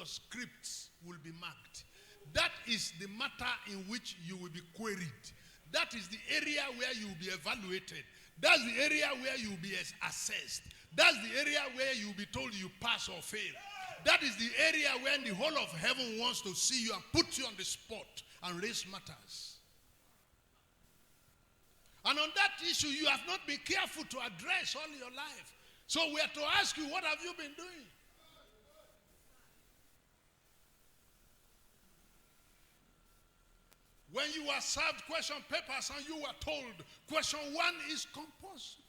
your scripts will be marked. That is the matter in which you will be queried. That is the area where you will be evaluated. That's the area where you will be assessed. That's the area where you will be told you pass or fail. That is the area when the whole of heaven wants to see you and put you on the spot and raise matters. And on that issue, you have not been careful to address all your life. So we are to ask you, what have you been doing? When you were served question papers and you were told question 1 is compulsory.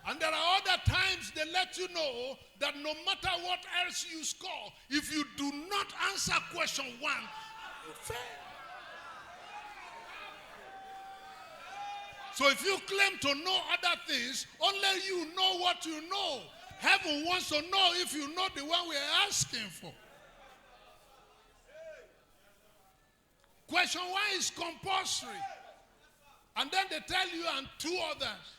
And there are other times they let you know that no matter what else you score, if you do not answer question 1, you fail. So if you claim to know other things, only you know what you know. Heaven wants to know if you know the one we are asking for. Question 1 is compulsory. And then they tell you and 2 others.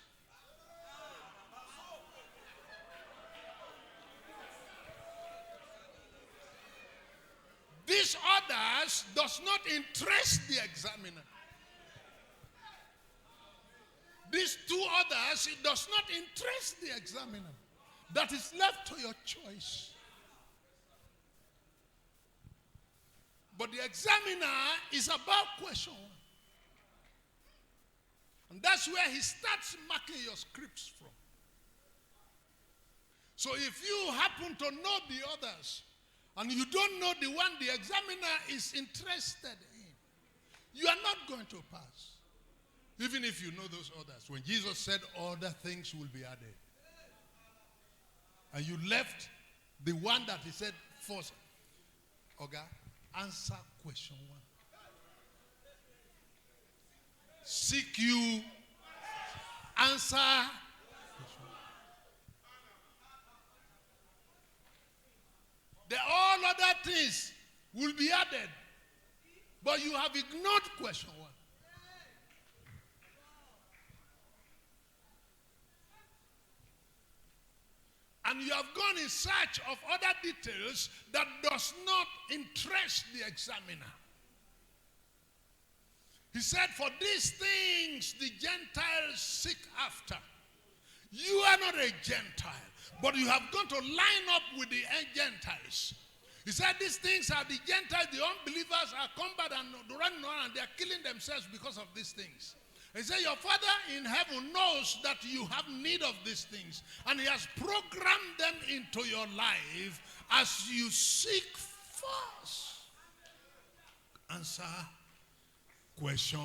These others does not interest the examiner. These 2 others, it does not interest the examiner. That is left to your choice. But the examiner is about question 1. And that's where he starts marking your scripts from. So if you happen to know the others, and you don't know the one the examiner is interested in, you are not going to pass. Even if you know those others. When Jesus said other things will be added, and you left the one that he said first, okay, answer question 1. Seek you, answer question 1. All other things will be added, but you have ignored question 1. And you have gone in search of other details that does not interest the examiner. He said, for these things the Gentiles seek after. You are not a Gentile, but you have gone to line up with the Gentiles. He said these things are the Gentiles, the unbelievers are combat and running on, and they are killing themselves because of these things. He said, your Father in heaven knows that you have need of these things, and he has programmed them into your life as you seek first. Answer question.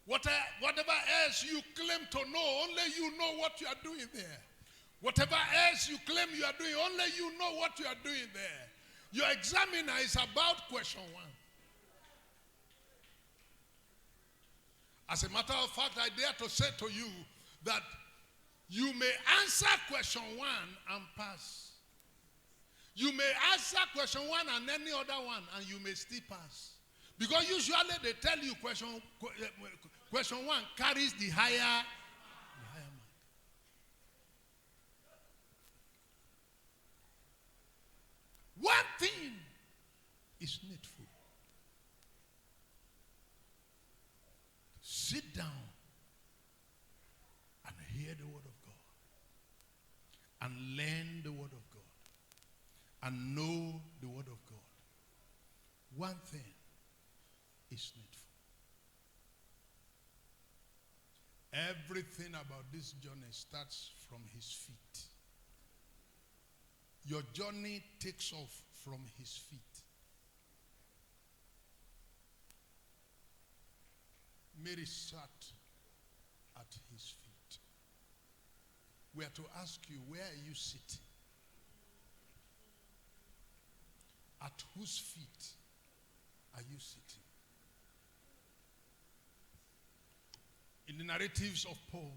Whatever else you claim to know, only you know what you are doing there. Whatever else you claim you are doing, only you know what you are doing there. Your examiner is about question 1. As a matter of fact, I dare to say to you that you may answer question 1 and pass. You may answer question 1 and any other one, and you may still pass. Because usually they tell you question 1 carries the higher mark. One thing is needful. Sit down and hear the word of God, and learn the word of God, and know the word of God. One thing is needful. Everything about this journey starts from his feet. Your journey takes off from his feet. Mary sat at his feet. We are to ask you, where are you sitting? At whose feet are you sitting? In the narratives of Paul,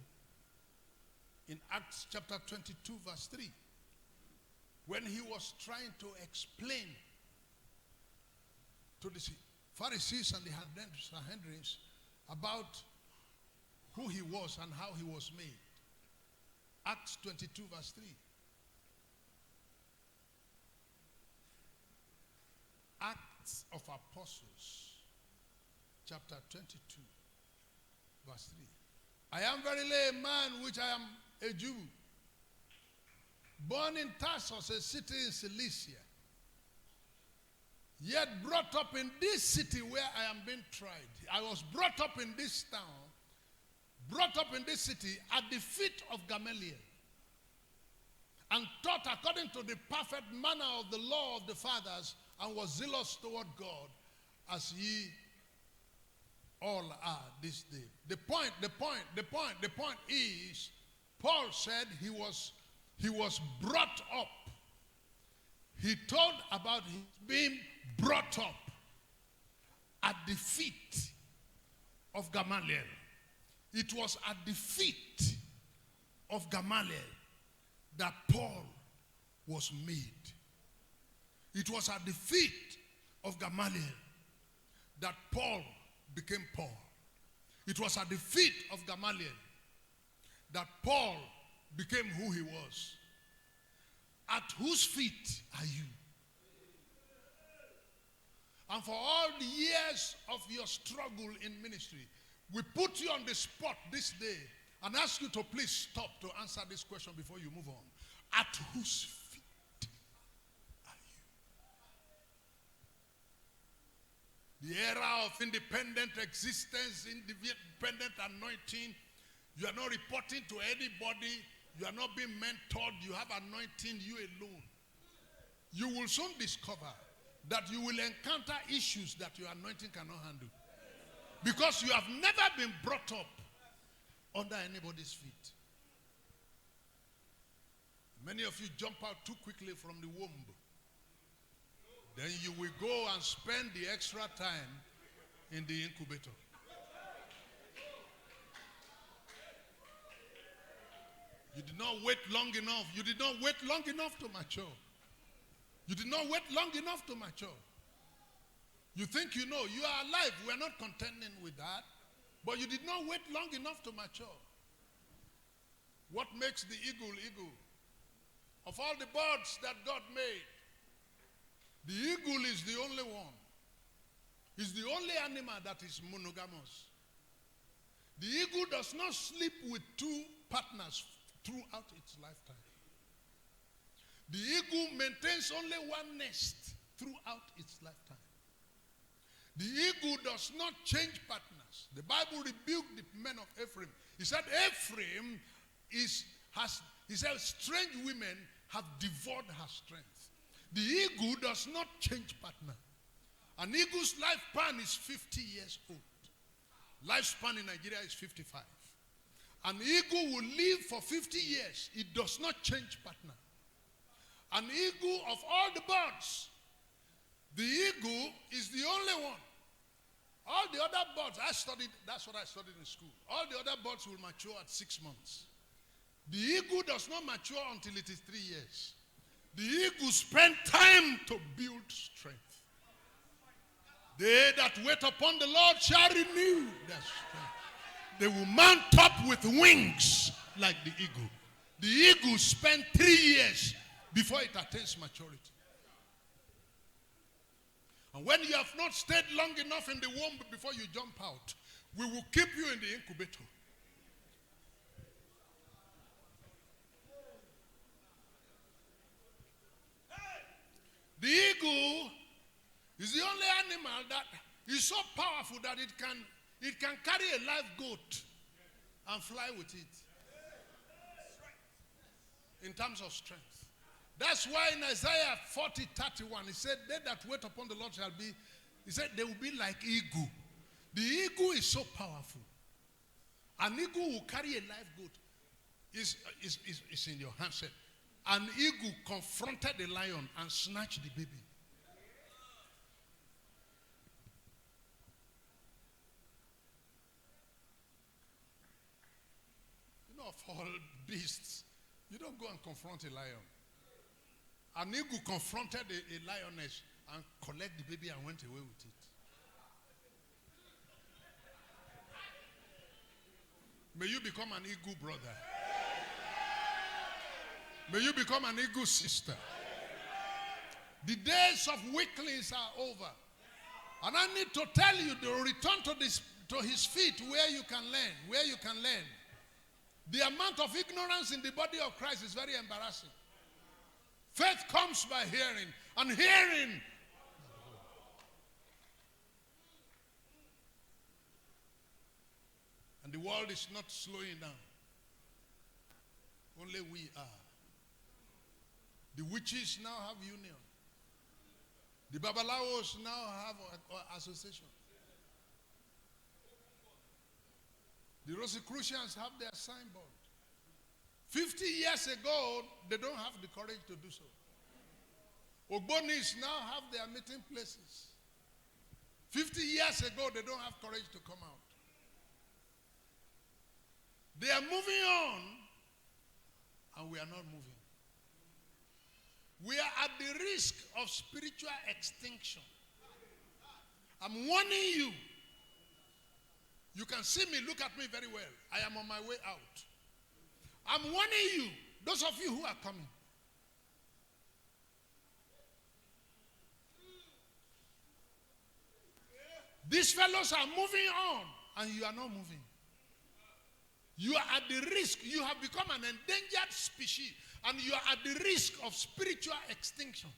in Acts chapter 22, verse 3, when he was trying to explain to the Pharisees and the Sanhedrins about who he was and how he was made. Acts 22 verse 3. Acts of Apostles, chapter 22, verse 3. I am verily a man which I am a Jew, born in Tarsus, a city in Cilicia, yet brought up in this city where I am being tried. I was brought up in this town, brought up in this city at the feet of Gamaliel, and taught according to the perfect manner of the law of the fathers, and was zealous toward God, as ye all are this day. The point is, Paul said he was brought up. He told about his being brought up at the feet of Gamaliel. It was at the feet of Gamaliel that Paul was made. It was at the feet of Gamaliel that Paul became Paul. It was at the feet of Gamaliel that Paul became who he was. At whose feet are you? And for all the years of your struggle in ministry, we put you on the spot this day and ask you to please stop to answer this question before you move on. At whose feet are you? The era of independent existence, independent anointing, you are not reporting to anybody, you are not being mentored, you have anointing, you alone. You will soon discover that you will encounter issues that your anointing cannot handle. Because you have never been brought up under anybody's feet. Many of you jump out too quickly from the womb. Then you will go and spend the extra time in the incubator. You did not wait long enough. You did not wait long enough to mature. You did not wait long enough to mature. You think you know. You are alive. We are not contending with that. But you did not wait long enough to mature. What makes the eagle eagle? Of all the birds that God made, the eagle is the only one. It's the only animal that is monogamous. The eagle does not sleep with two partners throughout its lifetime. The eagle maintains only one nest throughout its lifetime. The eagle does not change partners. The Bible rebuked the men of Ephraim. He said, Ephraim he said, strange women have devoured her strength. The eagle does not change partner. An eagle's lifespan is 50 years old. Lifespan in Nigeria is 55. An eagle will live for 50 years. It does not change partner. An eagle of all the birds, the eagle is the only one. All the other birds, that's what I studied in school. All the other birds will mature at 6 months. The eagle does not mature until it is 3 years. The eagle spends time to build strength. They that wait upon the Lord shall renew their strength. They will mount up with wings like the eagle. The eagle spends 3 years before it attains maturity. And when you have not stayed long enough in the womb before you jump out, we will keep you in the incubator. The eagle is the only animal that is so powerful that it can carry a live goat and fly with it. In terms of strength. That's why in Isaiah 40:31, he said, they that wait upon the Lord shall be, he said, they will be like eagle. The eagle is so powerful. An eagle will carry a live goat. Is in your handset. An eagle confronted the lion and snatched the baby. You know, of all beasts, you don't go and confront a lion. An eagle confronted a lioness and collected the baby and went away with it. May you become an eagle brother. May you become an eagle sister. The days of weaklings are over. And I need to tell you, to return to his feet where you can learn. The amount of ignorance in the body of Christ is very embarrassing. Faith comes by hearing, and hearing. And the world is not slowing down. Only we are. The witches now have union. The Babalawos now have an association. The Rosicrucians have their signboard. 50 years ago, they don't have the courage to do so. Ogbonis now have their meeting places. 50 years ago, they don't have courage to come out. They are moving on, and we are not moving. We are at the risk of spiritual extinction. I'm warning you. You can see me, look at me very well. I am on my way out. I'm warning you, those of you who are coming. These fellows are moving on, and you are not moving. You are at the risk. You have become an endangered species, and you are at the risk of spiritual extinction.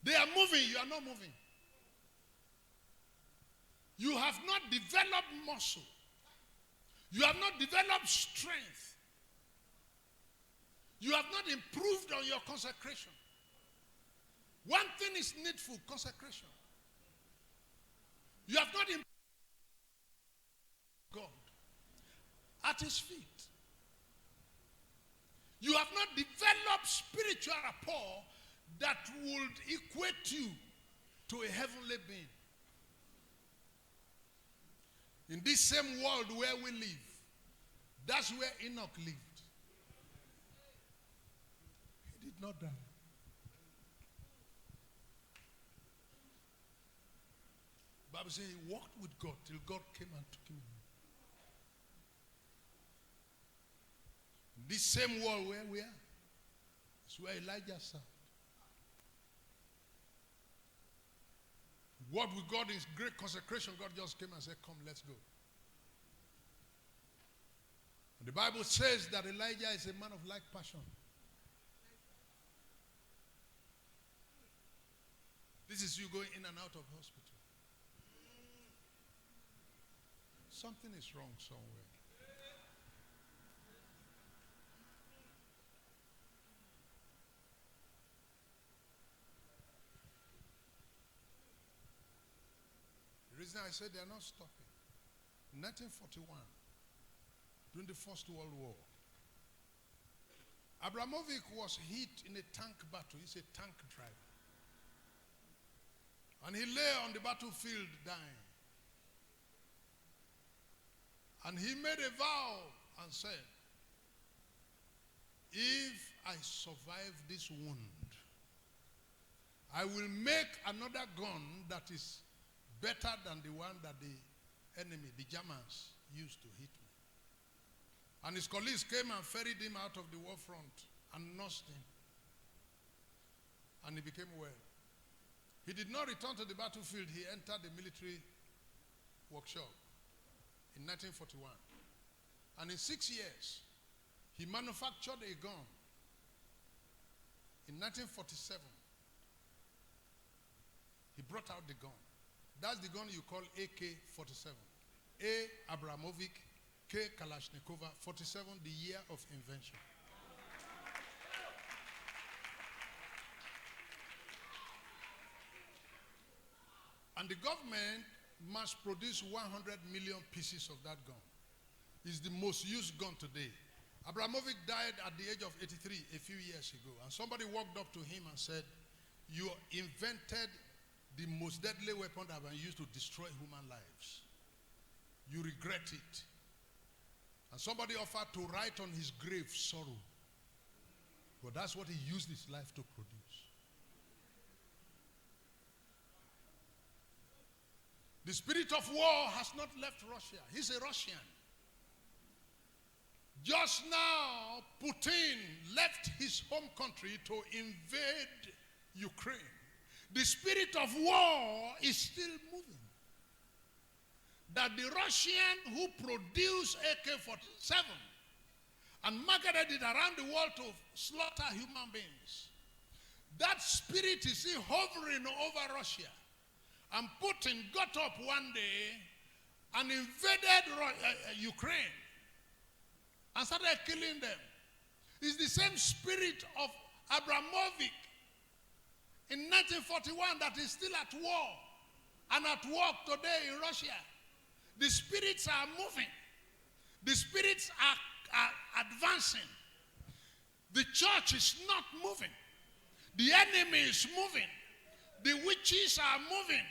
They are moving, you are not moving. You have not developed muscle. You have not developed strength. You have not improved on your consecration. One thing is needful: consecration. You have not improved God at his feet. You have not developed spiritual rapport that would equate you to a heavenly being. In this same world where we live, that's where Enoch lived. He did not die. The Bible says he walked with God till God came and took him away. In this same world where we are, is where Elijah sat. What with God is great consecration. God just came and said, come, let's go. And the Bible says that Elijah is a man of like passion. This is you going in and out of hospital. Something is wrong somewhere. The reason I said they are not stopping. In 1941, during the First World War, Abramovich was hit in a tank battle. He's a tank driver. And he lay on the battlefield dying. And he made a vow and said, if I survive this wound, I will make another gun that is better than the one that the enemy, the Germans, used to hit me. And his colleagues came and ferried him out of the war front and nursed him. And he became well. He did not return to the battlefield. He entered the military workshop in 1941. And in 6 years, he manufactured a gun. In 1947, he brought out the gun. That's the gun you call AK-47. A. Abramovich, K. Kalashnikova, 47, the year of invention. And the government must produce 100 million pieces of that gun. It's the most used gun today. Abramovich died at the age of 83 a few years ago. And somebody walked up to him and said, you invented the most deadly weapon that has been used to destroy human lives. You regret it. And somebody offered to write on his grave sorrow. But that's what he used his life to produce. The spirit of war has not left Russia. He's a Russian. Just now, Putin left his home country to invade Ukraine. The spirit of war is still moving. That the Russian who produced AK-47 and marketed it around the world to slaughter human beings, that spirit is still hovering over Russia. And Putin got up one day and invaded Ukraine and started killing them. It's the same spirit of Abramovich in 1941 that is still at war and at work today in Russia. The spirits are moving. The spirits are advancing. The church is not moving. The enemy is moving. The witches are moving.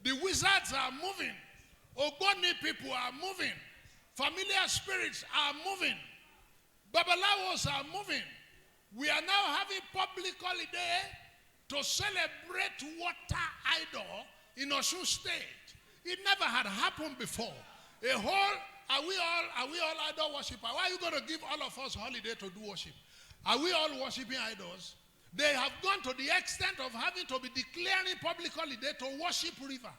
The wizards are moving. Ogoni people are moving. Familiar spirits are moving. Babalawos are moving. We are now having public holiday to celebrate water idol in Osun State. It never had happened before. Are we all idol worshippers? Why are you going to give all of us holiday to do worship? Are we all worshiping idols? They have gone to the extent of having to be declaring public holiday to worship river.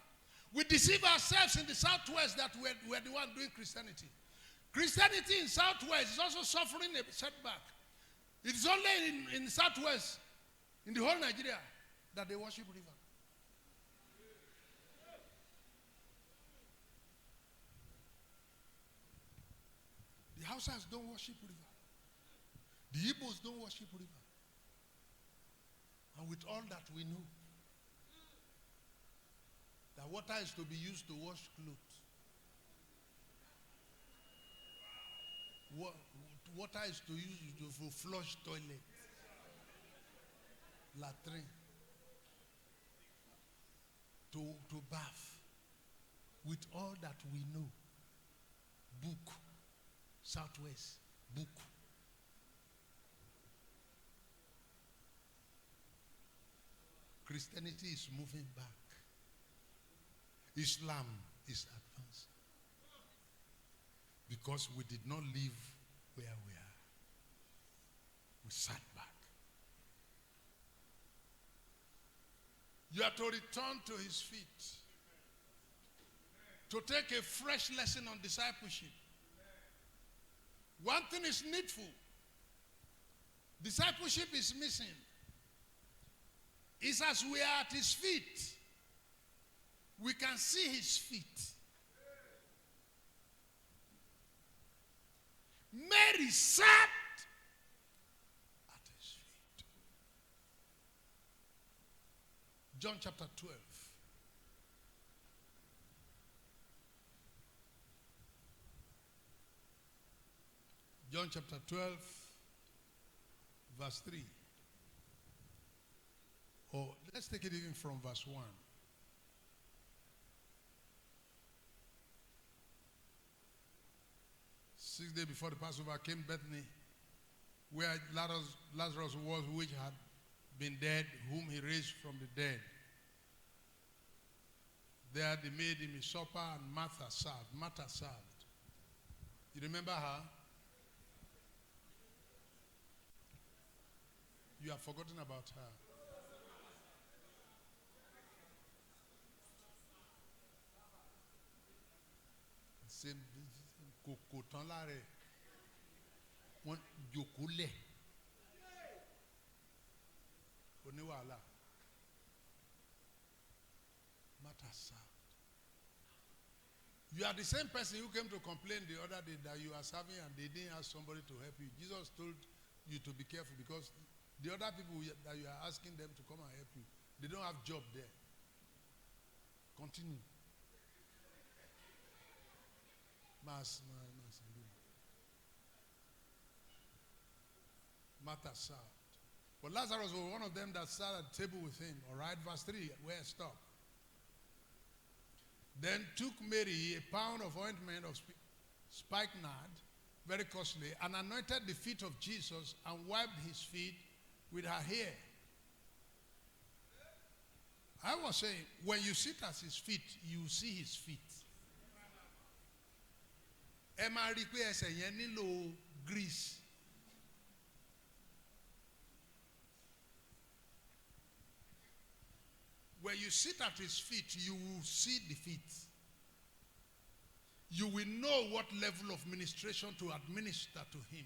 We deceive ourselves in the Southwest that we're the one doing Christianity. Christianity in Southwest is also suffering a setback. It's only in the Southwest, in the whole Nigeria, that they worship river. The Hausas don't worship river. The Igbos don't worship river. And with all that we know, that water is to be used to wash clothes. Water is to use to flush toilet, latrine, to bath. With all that we know, book, Southwest, book. Christianity is moving back. Islam is advancing. Because we did not live where we are. We sat back. You are to return to his feet. To take a fresh lesson on discipleship. One thing is needful. Discipleship is missing. It's as we are at his feet. We can see his feet. Mary sat at his feet. John chapter 12. John chapter 12, verse 3. Or let's take it even from verse 1. Six days before the Passover came Bethany, where Lazarus was, which had been dead, whom he raised from the dead. There they made him a supper, and Martha served. You remember her? You have forgotten about her. Same kò tán lára ẹ̀ wọ́n jókòó lẹ̀ oníwàhálà Martha served. You are the same person who came to complain the other day that you are serving and they didn't ask somebody to help you. Jesus told you to be careful because the other people that you are asking them to come and help you, they don't have job there. Continue. Martha served. But Lazarus was one of them that sat at the table with him. All right, verse 3, where it stopped. Then took Mary a pound of ointment of spikenard, very costly, and anointed the feet of Jesus and wiped his feet with her hair. I was saying, when you sit at his feet, you see his feet. Ẹ máa rí pé ẹsẹ̀ yẹn nílò grease. When you sit at his feet, you will see the feet. You will know what level of ministration to administer to him.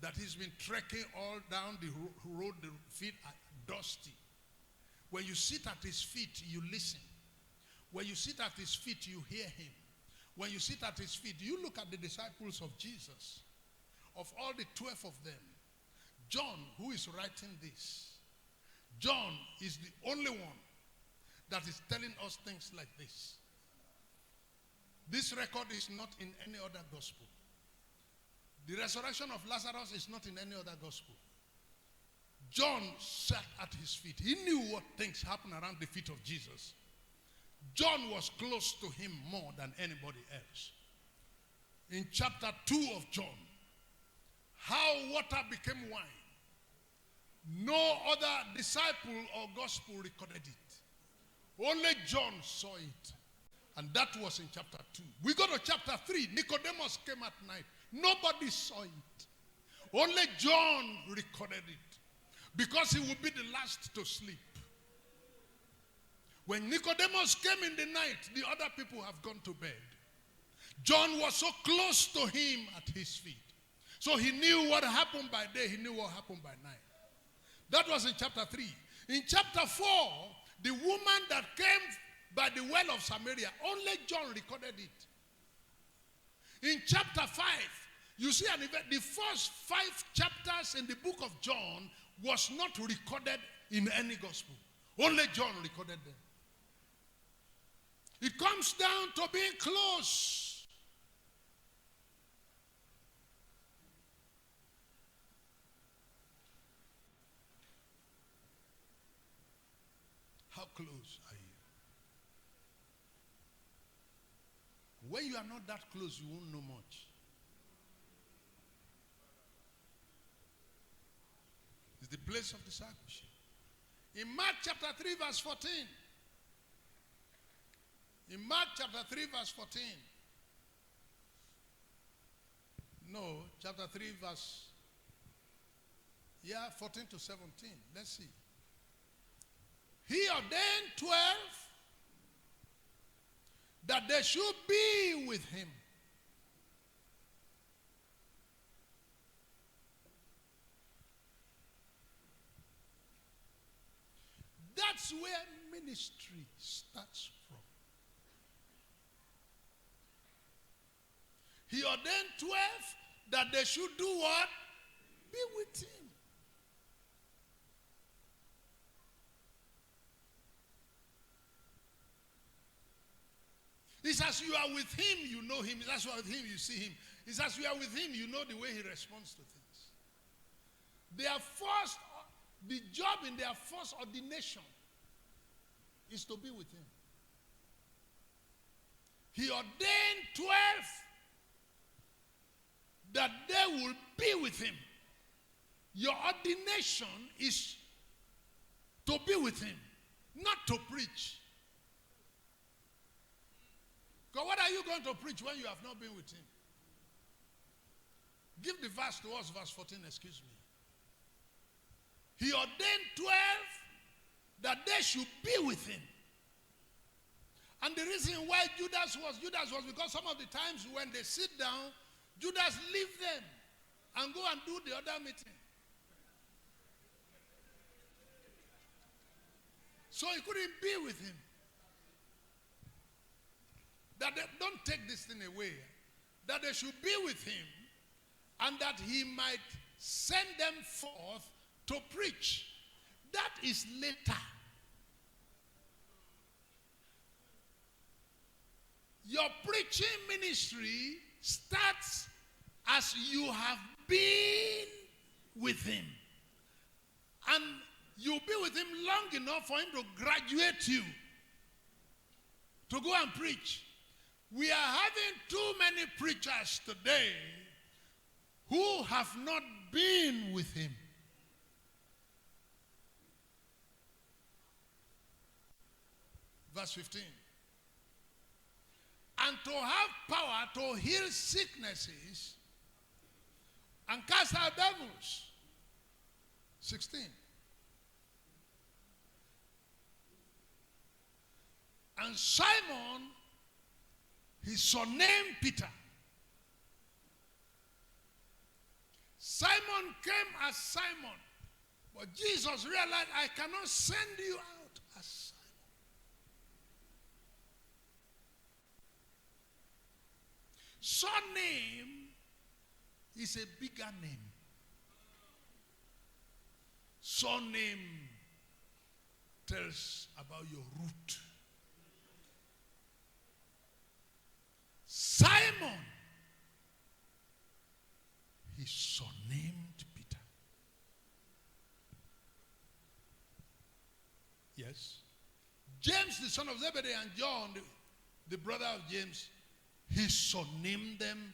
That he's been trekking all down the road, the feet are dusty. When you sit at his feet, you listen. When you sit at his feet, you hear him. When you sit at his feet, you look at the disciples of Jesus. Of all the 12 of them, John, who is writing this, John is the only one that is telling us things like this. This record is not in any other gospel. The resurrection of Lazarus is not in any other gospel. John sat at his feet. He knew what things happen around the feet of Jesus. John was close to him more than anybody else. In chapter 2 of John, how water became wine. No other disciple or gospel recorded it. Only John saw it. And that was in chapter 2. We go to chapter 3. Nicodemus came at night. Nobody saw it. Only John recorded it. Because he would be the last to sleep. When Nicodemus came in the night, the other people have gone to bed. John was so close to him at his feet. So he knew what happened by day. He knew what happened by night. That was in chapter 3. In chapter 4, the woman that came by the well of Samaria, only John recorded it. In chapter 5, you see an event. The first 5 chapters in the book of John was not recorded in any gospel. Only John recorded them. It comes down to being close. How close are you? When you are not that close, you won't know much. It's the place of discipleship. In Mark chapter 3 verse 14. In Mark chapter 3 verse 14. No, chapter 3 verse 14 to 17. Let's see. He ordained 12 that they should be with him. That's where ministry starts from. He ordained 12 that they should do what? Be with him. It's as you are with him, you know him. It's as you are with him, you see him. It's as you are with him, you know the way he responds to things. The job in their first ordination is to be with him. He ordained 12 that they will be with him. Your ordination is to be with him, not to preach. Because what are you going to preach when you have not been with him? Give the verse to us, verse 14, excuse me. He ordained 12 that they should be with him. And the reason why Judas was because some of the times when they sit down, Judas leave them and go and do the other meeting. So he couldn't be with him. That they don't take this thing away. That they should be with him and that he might send them forth to preach. That is later. Your preaching ministry starts as you have been with him. And you'll be with him long enough for him to graduate you to go and preach. We are having too many preachers today who have not been with him. verse 15. And to have power to heal sicknesses and cast out devils. 16. And Simon, his surnamed Peter. Simon came as Simon, but Jesus realized, I cannot send you out as Simon. Surname is a bigger name. Surname tells about your root. Simon, he surnamed Peter. Yes. James, the son of Zebedee, and John, the brother of James, he surnamed them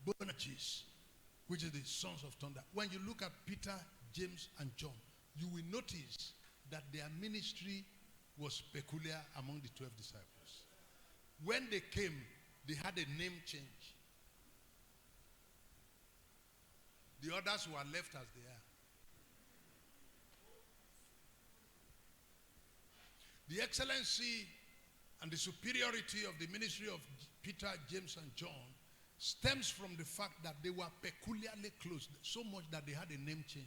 Boanerges, which is the sons of thunder. When you look at Peter, James, and John, you will notice that their ministry was peculiar among the 12 disciples. When they came, they had a name change. The others were left as they are. The excellency and the superiority of the ministry of Peter, James, and John stems from the fact that they were peculiarly close, so much that they had a name change.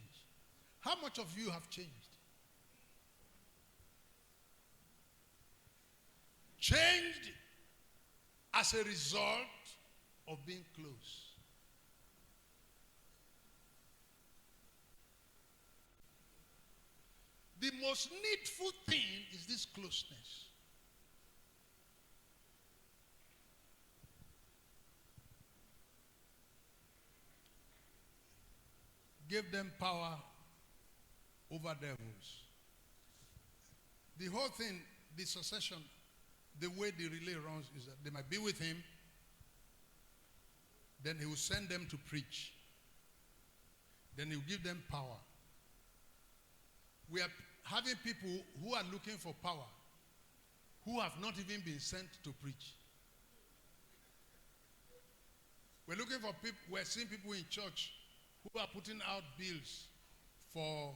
How much of you have changed? Changed as a result of being close. The most needful thing is this closeness. Give them power over devils. The whole thing, the succession, the way the relay runs is that they might be with him, then he will send them to preach. Then he will give them power. We are having people who are looking for power, who have not even been sent to preach. We're looking for people, we're seeing people in church who are putting out bills for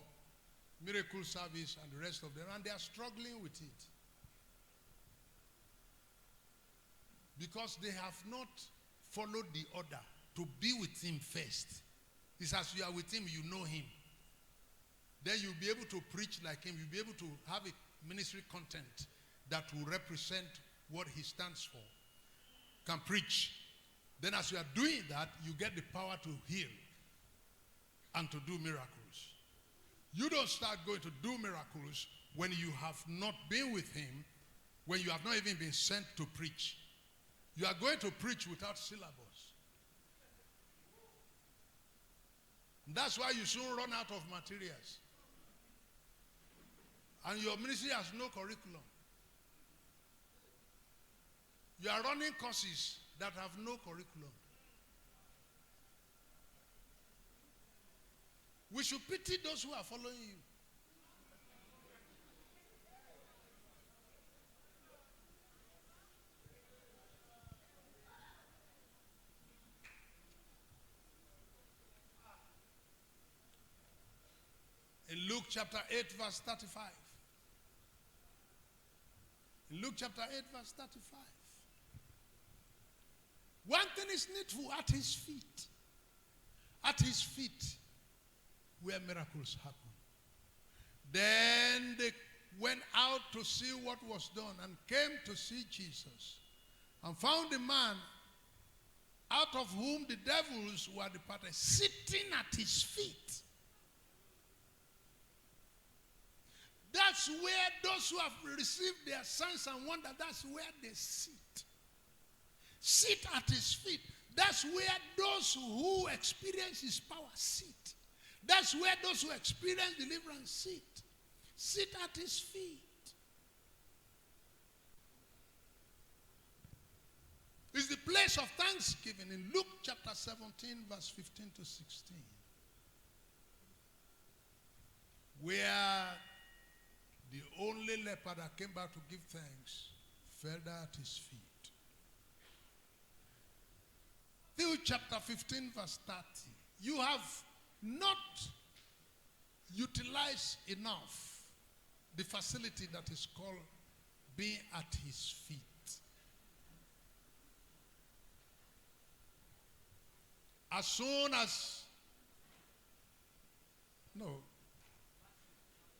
miracle service and the rest of them, and they are struggling with it. Because they have not followed the order to be with him first. It's as you are with him, you know him. Then you'll be able to preach like him. You'll be able to have a ministry content that will represent what he stands for. Can preach. Then as you are doing that, you get the power to heal and to do miracles. You don't start going to do miracles when you have not been with him, when you have not even been sent to preach. You are going to preach without syllabus. That's why you soon run out of materials. And your ministry has no curriculum. You are running courses that have no curriculum. We should pity those who are following you. In Luke chapter 8 verse 35. In Luke chapter 8 verse 35. One thing is needful at his feet. At his feet where miracles happen. Then they went out to see what was done and came to see Jesus and found a man out of whom the devils were departed, sitting at his feet. That's where those who have received their signs and wonders, that's where they sit. Sit at his feet. That's where those who experience his power sit. That's where those who experience deliverance sit. Sit at his feet. It's the place of thanksgiving in Luke chapter 17 verse 15 to 16. Where the only leper that came back to give thanks fell down at his feet. Matthew chapter 15 verse 30. You have not utilized enough the facility that is called being at his feet. As soon as, no,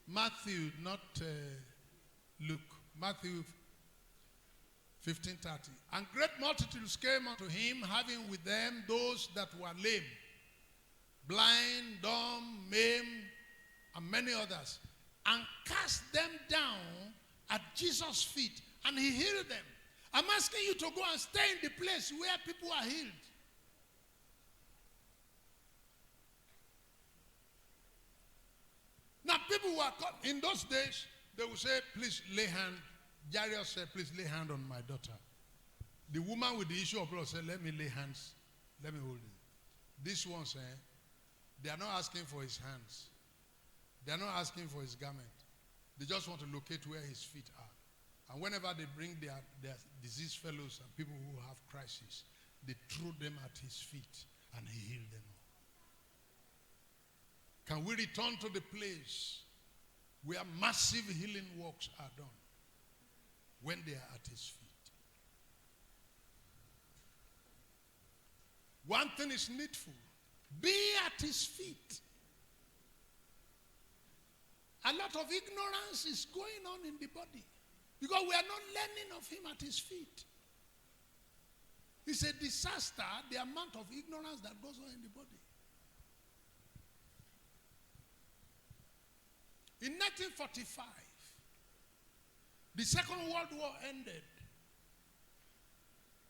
Matthew, not Luke, Matthew 15:30. And great multitudes came unto him, having with them those that were lame, blind, dumb, maimed, and many others, and cast them down at Jesus' feet, and he healed them. I'm asking you to go and stay in the place where people are healed. Now, people who are caught in those days, they will say, please lay hand. Jairus said, please lay hand on my daughter. The woman with the issue of blood said, let me lay hands. Let me hold it. This one said, they are not asking for his hands. They are not asking for his garment. They just want to locate where his feet are. And whenever they bring their diseased fellows and people who have crises, they threw them at his feet and he healed them all. Can we return to the place where massive healing works are done when they are at his feet? One thing is needful. Be at his feet. A lot of ignorance is going on in the body because we are not learning of him at his feet. It's a disaster, the amount of ignorance that goes on in the body. In 1945, the Second World War ended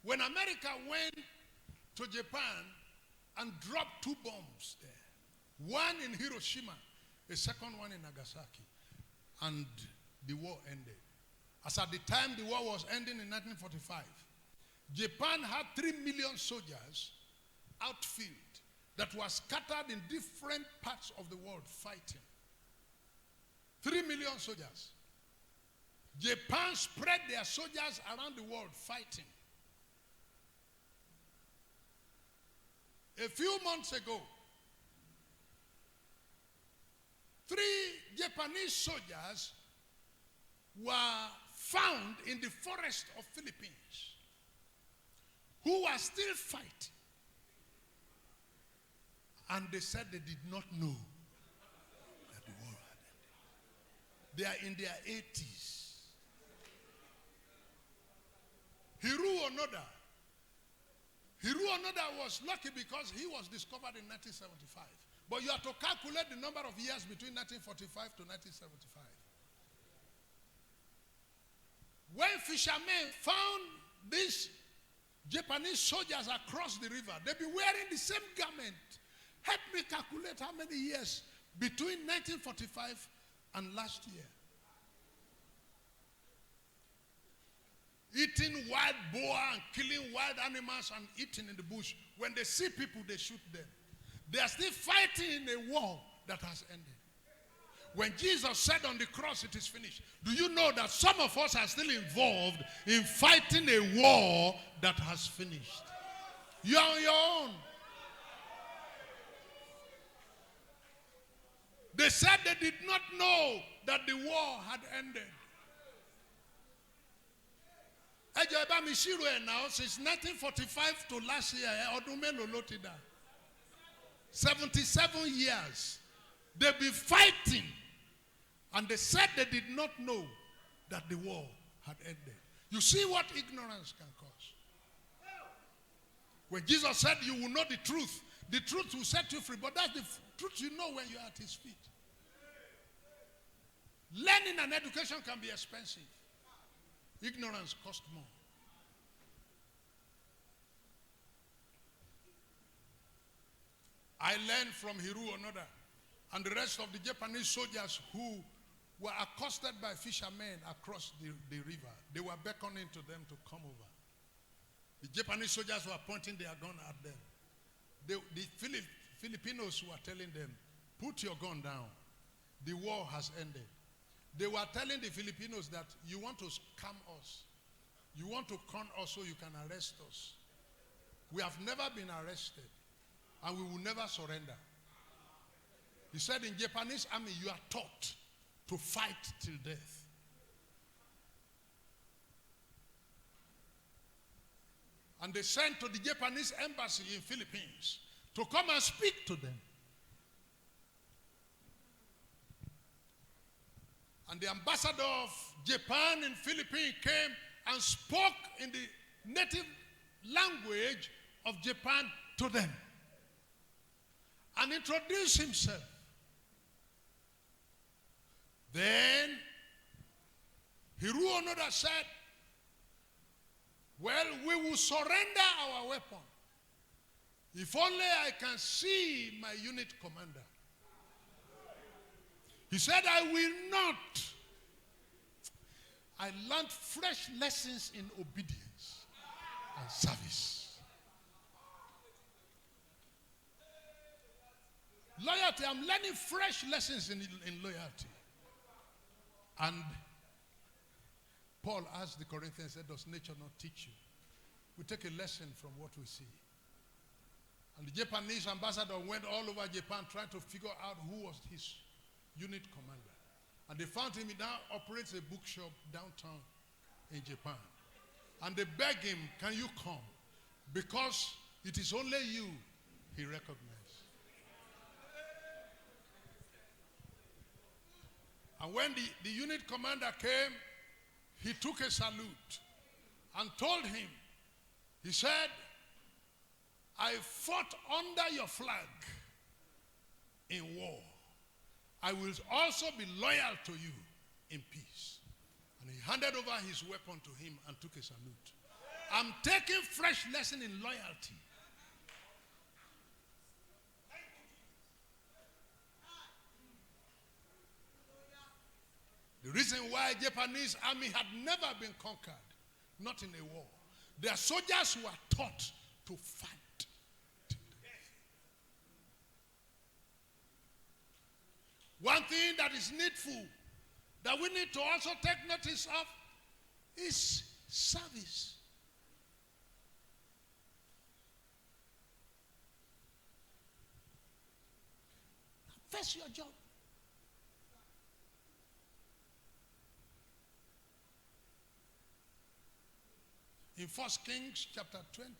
when America went to Japan and dropped 2 bombs there. One in Hiroshima, a second one in Nagasaki. And the war ended. As at the time the war was ending in 1945, Japan had 3 million soldiers outfield that were scattered in different parts of the world fighting. 3 million soldiers. Japan spread their soldiers around the world fighting. A few months ago, 3 Japanese soldiers were found in the forest of Philippines who were still fighting. And they said they did not know that the war had ended. They are in their 80s. Hiru Onoda was lucky because he was discovered in 1975. But you have to calculate the number of years between 1945 to 1975. When fishermen found these Japanese soldiers across the river, they'd be wearing the same garment. Help me calculate how many years between 1945 and last year. Eating wild boar and killing wild animals and eating in the bush. When they see people, they shoot them. They are still fighting in a war that has ended. When Jesus said on the cross, it is finished. Do you know that some of us are still involved in fighting a war that has finished? You are on your own. They said they did not know that the war had ended. Now, since 1945 to last year, 77 years, they've been fighting. And they said they did not know that the war had ended. You see what ignorance can cause. When Jesus said you will know the truth will set you free. But that's the truth you know when you're at his feet. Learning and education can be expensive. Ignorance costs more. I learned from Hiru Onoda and the rest of the Japanese soldiers who were accosted by fishermen across the river. They were beckoning to them to come over. The Japanese soldiers were pointing their gun at them. The Filipinos were telling them, put your gun down. The war has ended. They were telling the Filipinos that you want to scam us. You want to con us so you can arrest us. We have never been arrested, and we will never surrender. He said in Japanese army, you are taught to fight till death. And they sent to the Japanese embassy in Philippines to come and speak to them. And the ambassador of Japan in Philippines came and spoke in the native language of Japan to them and introduced himself. Then Hiru Onoda said, well, we will surrender our weapon if only I can see my unit commander. He said, I will not. I learned fresh lessons in obedience and service. Loyalty, I'm learning fresh lessons in loyalty. And Paul asked the Corinthians, said, does nature not teach you? We take a lesson from what we see. And the Japanese ambassador went all over Japan trying to figure out who was his unit commander. And they found him. He now operates a bookshop downtown in Japan. And they begged him, can you come? Because it is only you he recognized. And when the unit commander came, he took a salute and told him, he said, I fought under your flag in war. I will also be loyal to you in peace. And he handed over his weapon to him and took a salute. I'm taking fresh lesson in loyalty. The reason why Japanese army had never been conquered, not in a war. Their soldiers were taught to fight. One thing that is needful, that we need to also take notice of, is service. Face your job. In 1 Kings chapter 20.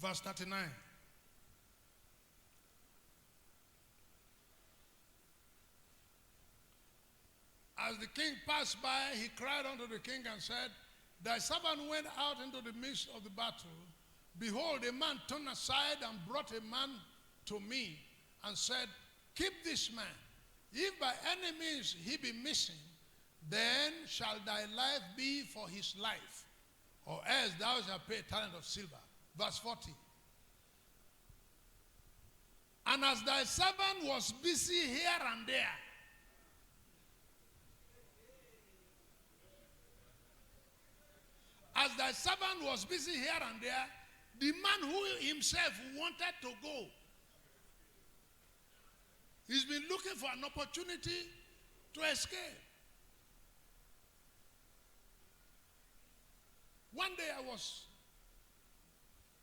Verse 39. As the king passed by, he cried unto the king and said, thy servant went out into the midst of the battle. Behold, a man turned aside and brought a man to me and said, keep this man. If by any means he be missing, then shall thy life be for his life, or else thou shalt pay a talent of silver. Verse 40. And as thy servant was busy here and there, as thy servant was busy here and there, the man who himself wanted to go, he's been looking for an opportunity to escape. One day I was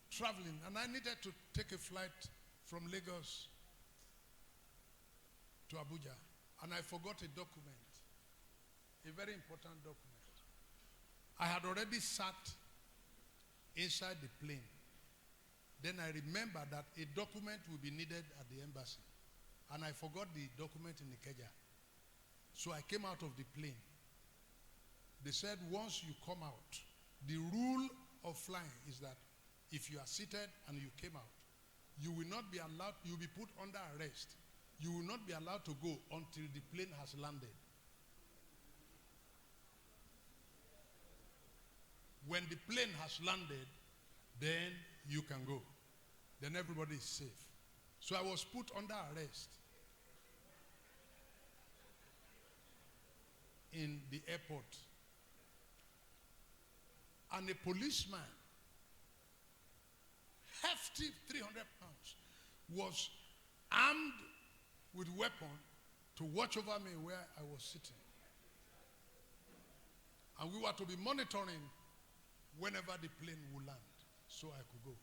traveling and I needed to take a flight from Lagos to Abuja, and I forgot a document, a very important document. I had already sat inside the plane. Then I remembered that a document will be needed at the embassy. And I forgot the document in Ikeja. So I came out of the plane. They said once you come out, the rule of flying is that if you are seated and you came out, you will not be allowed, you will be put under arrest. You will not be allowed to go until the plane has landed. When the plane has landed, then you can go. Then everybody is safe. So I was put under arrest. in the airport, and a policeman, hefty 300 pounds, was armed with weapon to watch over me where I was sitting. And we were to be monitoring whenever the plane would land, so I could go.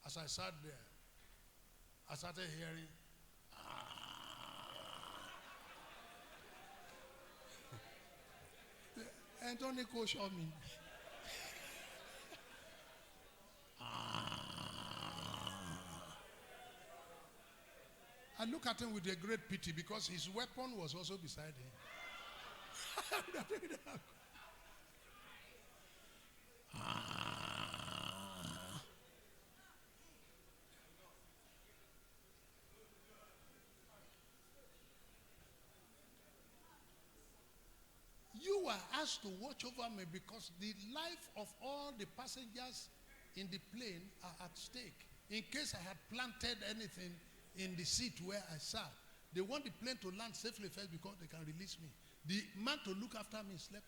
As I sat there, I started hearing, Anthony Ko shot me. I look at him with a great pity because his weapon was also beside him. You were asked to watch over me because the life of all the passengers in the plane are at stake. In case I had planted anything in the seat where I sat, they want the plane to land safely first because they can release me. The man to look after me slept.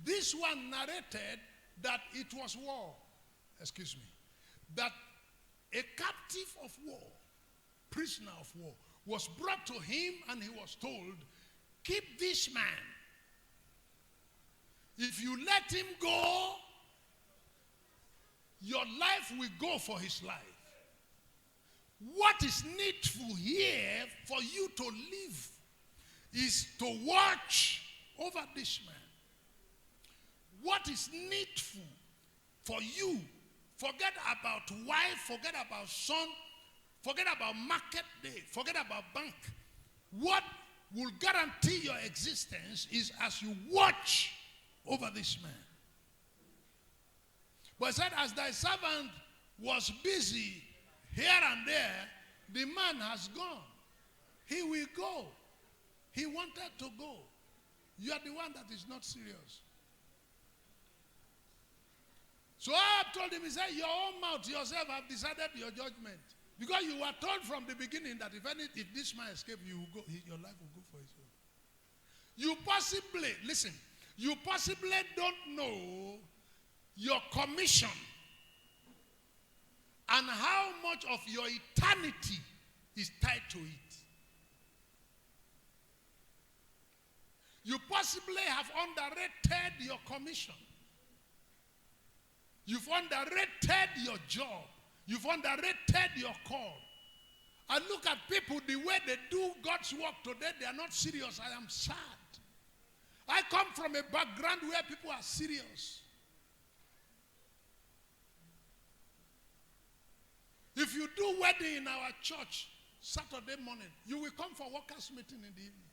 This one narrated that it was war, that a captive of war, prisoner of war, was brought to him and he was told, keep this man. If you let him go, your life will go for his life. What is needful here for you to live is to watch over this man. What is needful for you, forget about wife, forget about son, forget about market day, forget about bank. What will guarantee your existence is as you watch over this man. But said, as thy servant was busy here and there, the man has gone. He will go. He wanted to go. You are the one that is not serious. So I told him, he said, your own mouth yourself have decided your judgment. Because you were told from the beginning that if this man escapes, your life will go for his own. You possibly, listen, you possibly don't know your commission and how much of your eternity is tied to it. You possibly have underrated your commission. You've underrated your job. You've underrated your call. I look at people, the way they do God's work today, they are not serious. I am sad. I come from a background where people are serious. If you do wedding in our church Saturday morning, you will come for workers' meeting in the evening.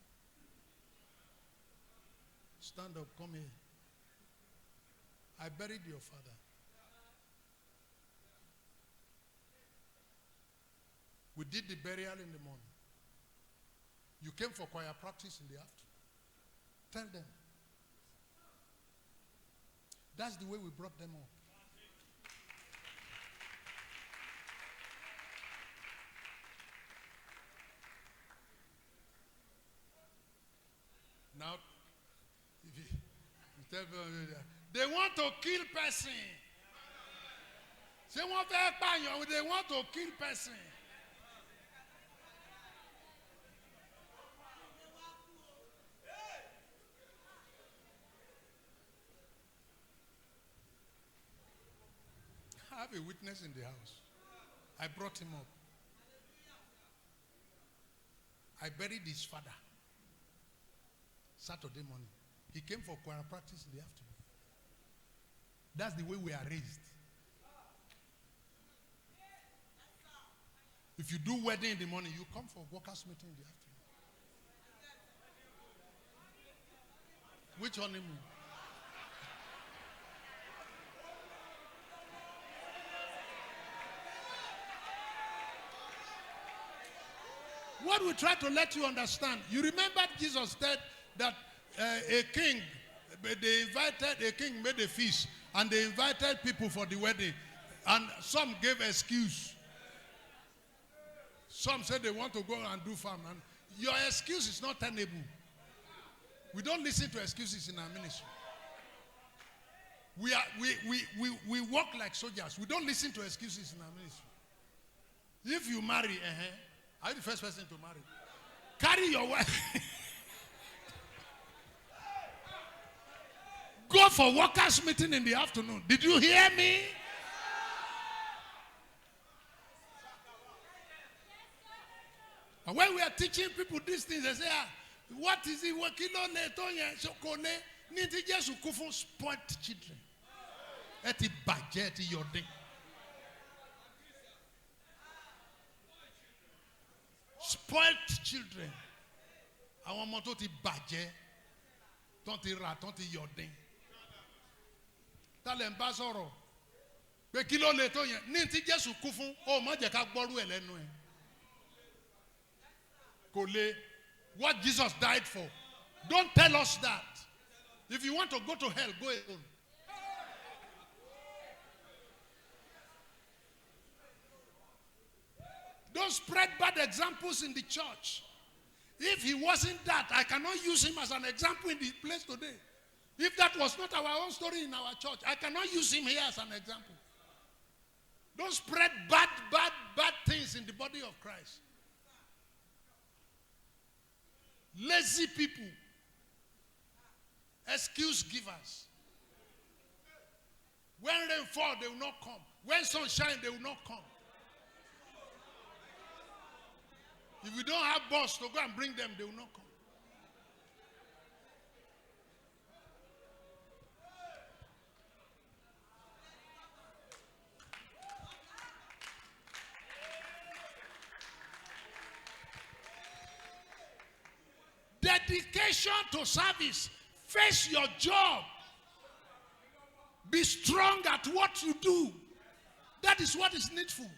Stand up, come here. I buried your father. We did the burial in the morning. You came for choir practice in the afternoon. Tell them. That's the way we brought them up. Now, if you tell them, they want to kill person. They want to kill person. I have a witness in the house. I brought him up. I buried his father Saturday morning. He came for choir practice in the afternoon. That's the way we are raised. If you do wedding in the morning, you come for workers' meeting in the afternoon. Which honeymoon? What we try to let you understand, you remember Jesus said that a king made a feast and they invited people for the wedding and some gave excuse. Some say they want to go and do farm. And your excuse is not tenable. We don't listen to excuses in our ministry. We work like soldiers. We don't listen to excuses in our ministry. If you marry, are you the first person to marry? Carry your wife. Go for workers' meeting in the afternoon. Did you hear me? And when we are teaching people these things, they say, what is it? Spoiled children. Eti budget your thing. Spoiled children. Àwọn ọmọ tó ti bàjẹ́, tó ti rà, tó ti yọ̀dín. Tálẹ̀ ń bá sọ̀rọ̀ pé kí ló lè tó yẹn ní ti Jésù kú fún ó má jẹ́ ká gbọ́rú ẹ̀ lẹ́nu ẹ̀. Kò lè what Jesus died for. Don't tell us that. If you want to go to hell, go alone. Don't spread bad examples in the church. If he wasn't that, I cannot use him as an example in the place today. If that was not our own story in our church, I cannot use him here as an example. Don't spread bad things in the body of Christ. Lazy people. Excuse givers. When rain fall, they will not come. When sun shine, they will not come. If you don't have boss to go and bring them, they will not come. Dedication to service. Face your job. Be strong at what you do. That is what is needful.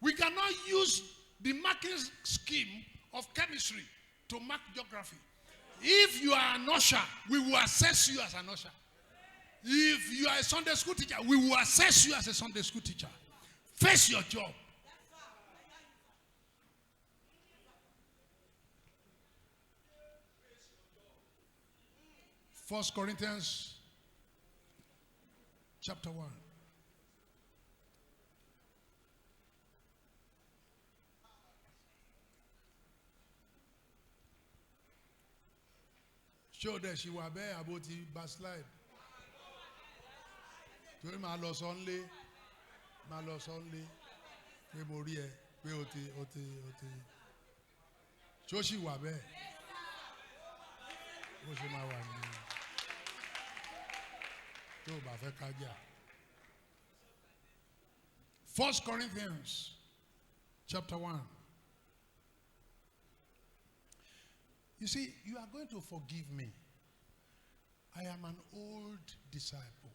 We cannot use the marking scheme of chemistry to mark geography. If you are an usher, we will assess you as an usher. If you are a Sunday school teacher, we will assess you as a Sunday school teacher. Face your job. First Corinthians chapter 1. Show that she was there about the backslide. Torí máa lọ sọ́nlé, pé mo rí ẹ, pé o ti. Ṣó sì wà bẹ́ẹ̀? Bó ṣe máa wà nìyẹn. Tó o bá fẹ́ kájà. 1 Corinthians chapter 1. You see, you are going to forgive me. I am an old disciple.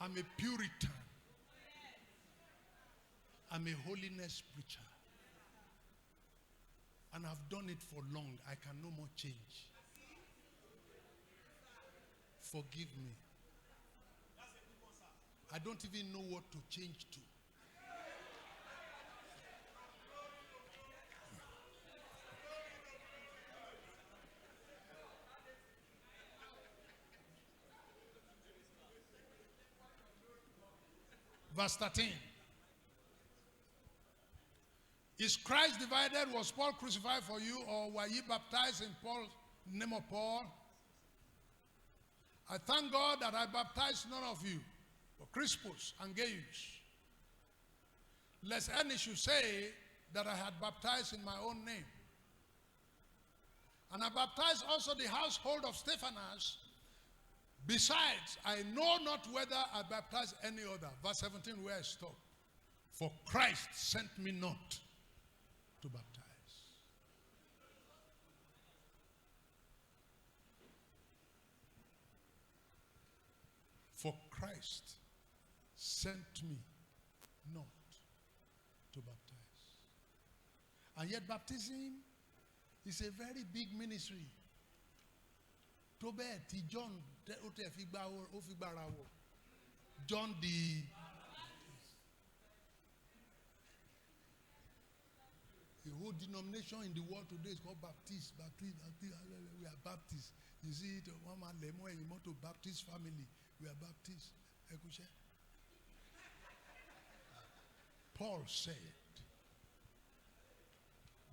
I'm a Puritan. I'm a holiness preacher. And I've done it for long. I can no more change. Forgive me. I don't even know what to change to. Verse 13. Is Christ divided? Was Paul crucified for you? Or were ye baptized in Paul's name of Paul? I thank God that I baptized none of you, but Crispus and Gaius, lest any should say that I had baptized in my own name. And I baptized also the household of Stephanas. Besides, I know not whether I baptized any other. Verse 17, where I stop. For Christ sent me not to baptize. For Christ sent me not to baptize. And yet baptism is a very big ministry. John the whole denomination in the world today is called Baptist. We are Baptists. You see it, one man lemo and to Baptist family. We are Baptists. Paul said,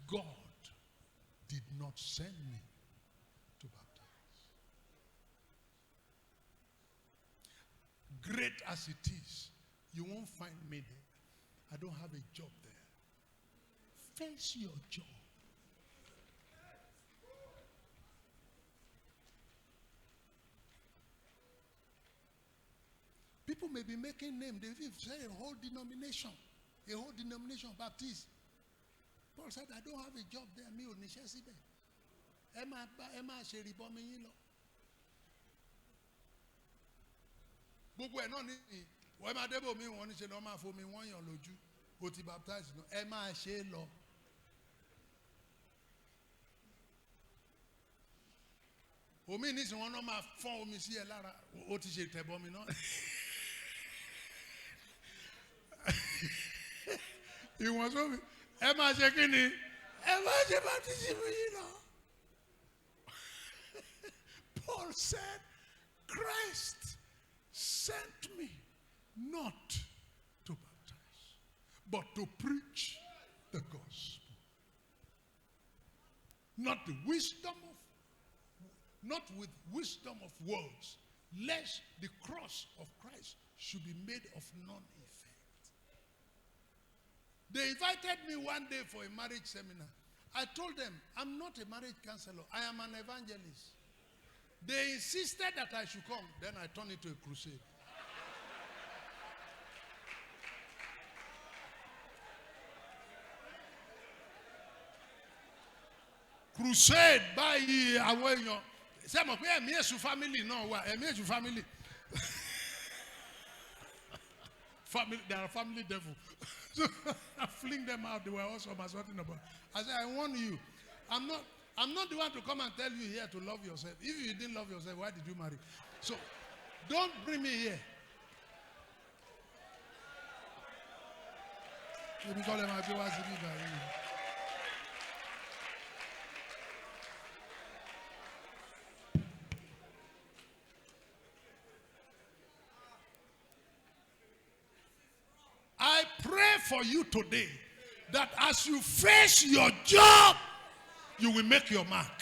God did not send me to baptize. Great as it is, you won't find me there. I don't have a job there. Face your job. People may be making names. They've said a whole denomination Baptist. Paul said, I don't have a job there. Me ò níṣẹ́ síbẹ̀. Ẹ máa ṣe ìrìbọmi yín lọ. Gbogbo ẹ̀ náà ní wọ́n máa débò mí wọ́n ní ṣe lọ́ máa fomi wọ́n yàn lójú. O ti baptize náà. Ẹ máa ṣe é lọ. Omi nísìnyí wọn náà máa fọ́n omi sí ẹ lára. O ti ṣe ìtẹ̀bọmi náà. Ìwọ̀n sómi. Ẹ máa ṣe kí ni? Ẹ máa ṣe baptism yìí lọ. Paul said, Christ sent me not to baptize, but to preach the gospel. Not with wisdom of words, lest the cross of Christ should be made of none effect. They invited me one day for a marriage seminar. I told them, I'm not a marriage counselor. I am an evangelist. They insisted that I should come. Then I turned it to a crusade. Crusade by àwọn èèyàn. Ṣé mo pé ẹ̀mí èṣù family náà wà? Ẹ̀mí èṣù family. They are family devil. So I fling them out. They were also assaulting about. I said, I warn you, I'm not the one to come and tell you here to love yourself. If you didn't love yourself, why did you marry? So don't bring me here. I pray for you today that as you face your job, you will make your mark.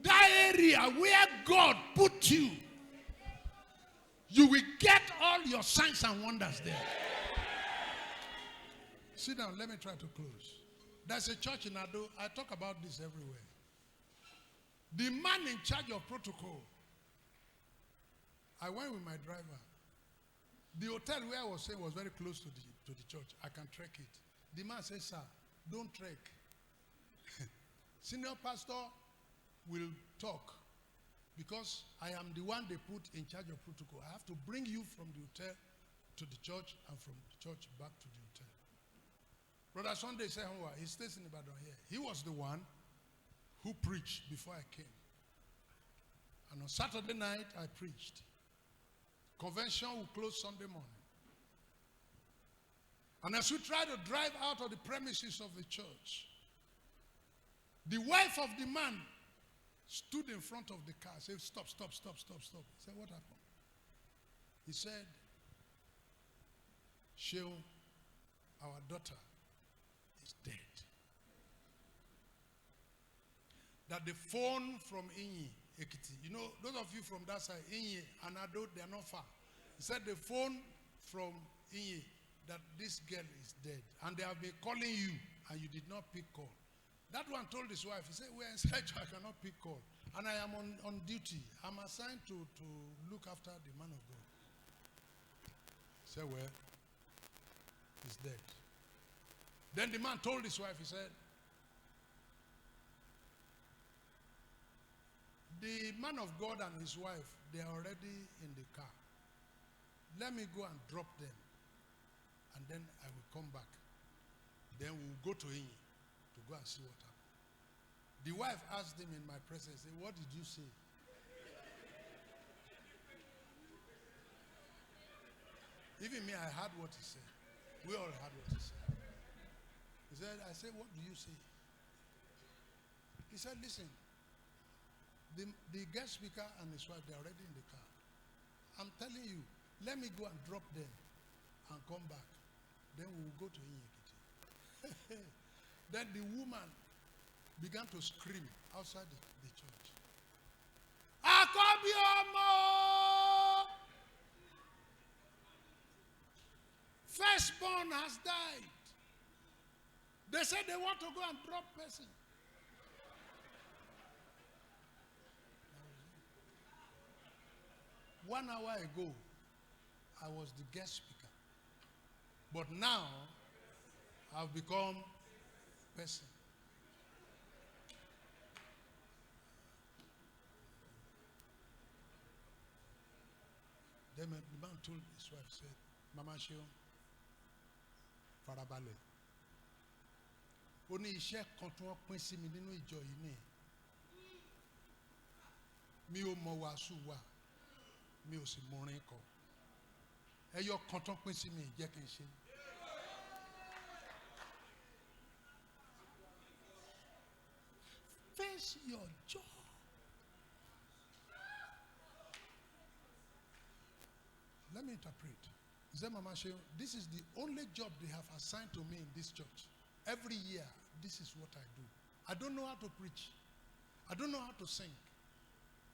That area where God put you, you will get all your signs and wonders there. Sit down, let me try to close. There's a church in Ado. I talk about this everywhere. The man in charge of protocol, I went with my driver. The hotel where I was staying was very close to the church. I can trek it. The man said, sir, don't trek. Senior pastor will talk because I am the one they put in charge of protocol. I have to bring you from the hotel to the church and from the church back to the hotel. Brother Sunday said, he stays in Ibadan here. He was the one who preached before I came. And on Saturday night, I preached. Convention will close Sunday morning. And as we try to drive out of the premises of the church, the wife of the man stood in front of the car, said, stop. I said, what happened? He said, Sheol, our daughter is dead. That the phone from Inyi, Ekiti, you know, those of you from that side, Inyi and Ado, they are not far. He said the phone from Inyi that this girl is dead. And they have been calling you and you did not pick call. That one told his wife, he said, we're in search, I cannot pick call. And I am on duty. I'm assigned to look after the man of God. He said, well, he's dead. Then the man told his wife, he said, the man of God and his wife, they are already in the car. Let me go and drop them. And then I will come back. Then we'll go to Inyi to go and see what happened. The wife asked him in my presence, what did you say? Even me, I heard what he said. We all heard what he said. He said, I said, what do you say? He said, listen, the guest speaker and his wife, they're already in the car. I'm telling you, let me go and drop them and come back. Then we will go to Inyekiti. Then the woman began to scream outside the church. Akobiomo! Firstborn has died. They said they want to go and drop person. 1 hour ago, I was the guest speaker. But now, I've become person. Then the man told his wife, said, Mama Sheo, Farabale. Ó ní iṣẹ́ kan tí wọ́n pín sí mi nínú ìjọ yìí ni. Mi ò mọ wàásù wà, mi ò sì mọrin kọ. Ẹyọ kan tí wọ́n pín sí mi jẹ́ kí n ṣe. Face your job. Let me interpret. He said, Mama Sheo, this is the only job they have assigned to me in this church. Every year, this is what I do. I don't know how to preach. I don't know how to sing.